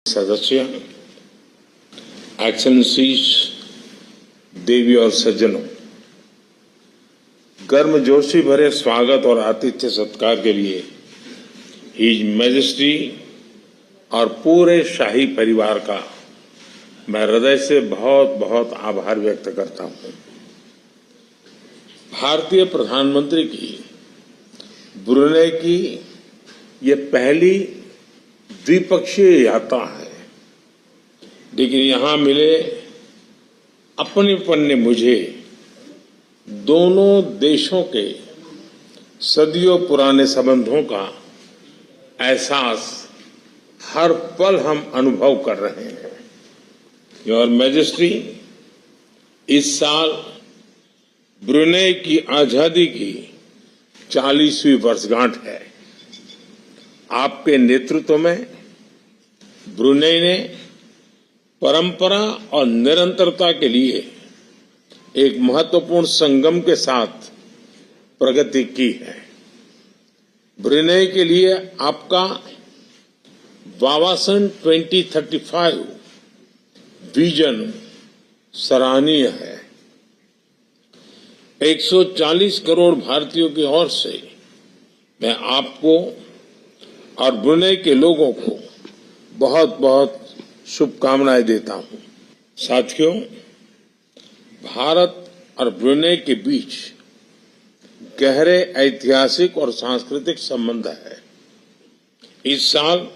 सदस्य, एक्सेलेंसीज, देवी और सज्जनों, गर्मजोशी भरे स्वागत और आतिथ्य सत्कार के लिए हिज मैजेस्टी और पूरे शाही परिवार का मैं हृदय से बहुत बहुत आभार व्यक्त करता हूं। भारतीय प्रधानमंत्री की ब्रुनेई की ये पहली द्विपक्षीय यात्रा है, लेकिन यहां मिले अपनेपन ने मुझे दोनों देशों के सदियों पुराने संबंधों का एहसास हर पल हम अनुभव कर रहे हैं। योर मैजेस्टी, इस साल ब्रुनेई की आजादी की 40वीं वर्षगांठ है। आपके नेतृत्व में ब्रुनेई ने परंपरा और निरंतरता के लिए एक महत्वपूर्ण संगम के साथ प्रगति की है। ब्रुनेई के लिए आपका वावासन 2035 विजन सराहनीय है। 140 करोड़ भारतीयों की ओर से मैं आपको और ब्रुनेई के लोगों को बहुत बहुत शुभकामनाएं देता हूं। साथियों, भारत और ब्रुनेई के बीच गहरे ऐतिहासिक और सांस्कृतिक संबंध है। इस साल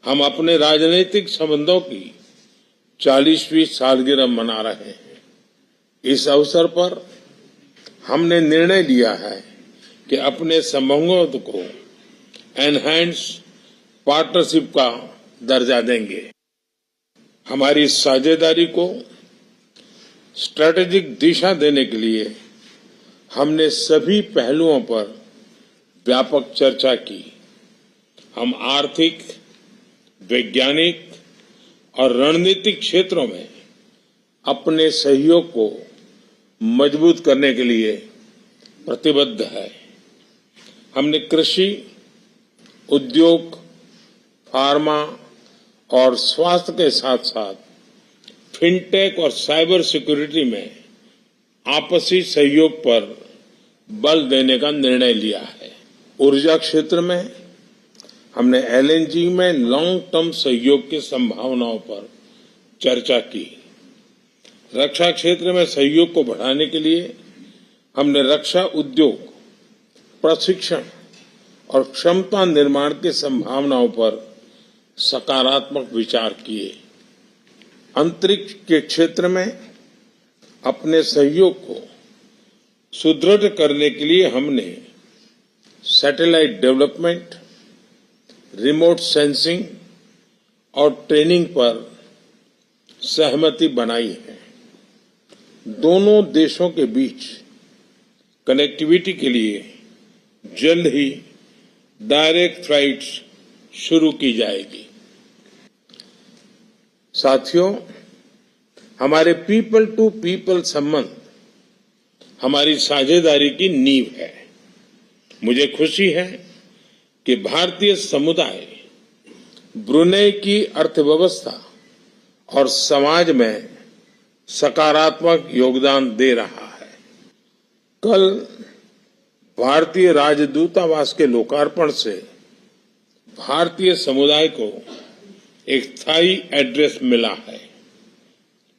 हम अपने राजनीतिक संबंधों की 40वीं सालगिरह मना रहे हैं। इस अवसर पर हमने निर्णय लिया है कि अपने संबंधों को एनहांस पार्टनरशिप का दर्जा देंगे। हमारी साझेदारी को स्ट्रैटेजिक दिशा देने के लिए हमने सभी पहलुओं पर व्यापक चर्चा की। हम आर्थिक, वैज्ञानिक और रणनीतिक क्षेत्रों में अपने सहयोग को मजबूत करने के लिए प्रतिबद्ध है। हमने कृषि, उद्योग, फार्मा और स्वास्थ्य के साथ साथ फिनटेक और साइबर सिक्योरिटी में आपसी सहयोग पर बल देने का निर्णय लिया है। ऊर्जा क्षेत्र में हमने एलएनजी में लॉन्ग टर्म सहयोग की संभावनाओं पर चर्चा की। रक्षा क्षेत्र में सहयोग को बढ़ाने के लिए हमने रक्षा उद्योग, प्रशिक्षण और क्षमता निर्माण की संभावनाओं पर सकारात्मक विचार किए। अंतरिक्ष के क्षेत्र में अपने सहयोग को सुदृढ़ करने के लिए हमने सैटेलाइट डेवलपमेंट, रिमोट सेंसिंग और ट्रेनिंग पर सहमति बनाई है। दोनों देशों के बीच कनेक्टिविटी के लिए जल्द ही डायरेक्ट फ्लाइट्स शुरू की जाएगी। साथियों, हमारे पीपल टू पीपल संबंध हमारी साझेदारी की नींव है। मुझे खुशी है कि भारतीय समुदाय ब्रुनेई की अर्थव्यवस्था और समाज में सकारात्मक योगदान दे रहा है। कल भारतीय राजदूतावास के लोकार्पण से भारतीय समुदाय को एक स्थायी एड्रेस मिला है।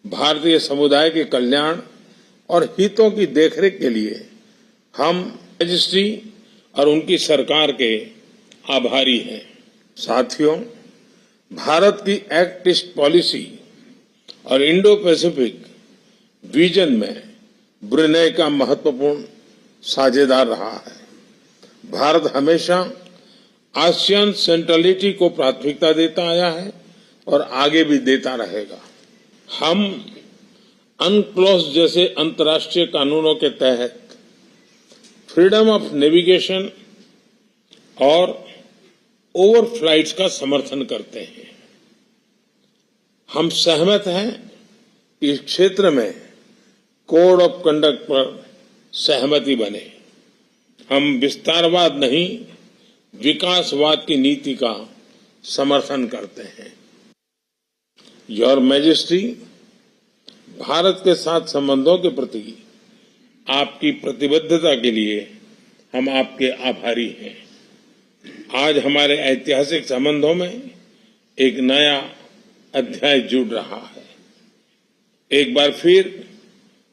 भारतीय समुदाय के कल्याण और हितों की देखरेख के लिए हम मैजेस्टी और उनकी सरकार के आभारी हैं। साथियों, भारत की एक्ट ईस्ट पॉलिसी और इंडो पैसिफिक विजन में ब्रुनेई का महत्वपूर्ण साझेदार रहा है। भारत हमेशा आसियान सेंट्रलिटी को प्राथमिकता देता आया है और आगे भी देता रहेगा। हम अनक्लोज जैसे अंतर्राष्ट्रीय कानूनों के तहत फ्रीडम ऑफ नेविगेशन और ओवरफ्लाइट्स का समर्थन करते हैं। हम सहमत हैं कि इस क्षेत्र में कोड ऑफ कंडक्ट पर सहमति बने। हम विस्तारवाद नहीं, विकासवाद की नीति का समर्थन करते हैं। योर मैजेस्टी, भारत के साथ संबंधों के प्रति आपकी प्रतिबद्धता के लिए हम आपके आभारी हैं। आज हमारे ऐतिहासिक संबंधों में एक नया अध्याय जुड़ रहा है। एक बार फिर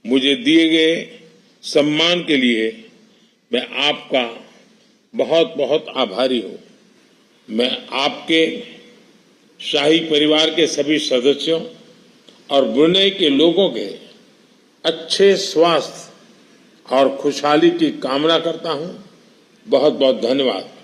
मुझे दिए गए सम्मान के लिए मैं आपका बहुत बहुत आभारी हूं। मैं आपके शाही परिवार के सभी सदस्यों और ब्रुनेई के लोगों के अच्छे स्वास्थ्य और खुशहाली की कामना करता हूं। बहुत बहुत धन्यवाद।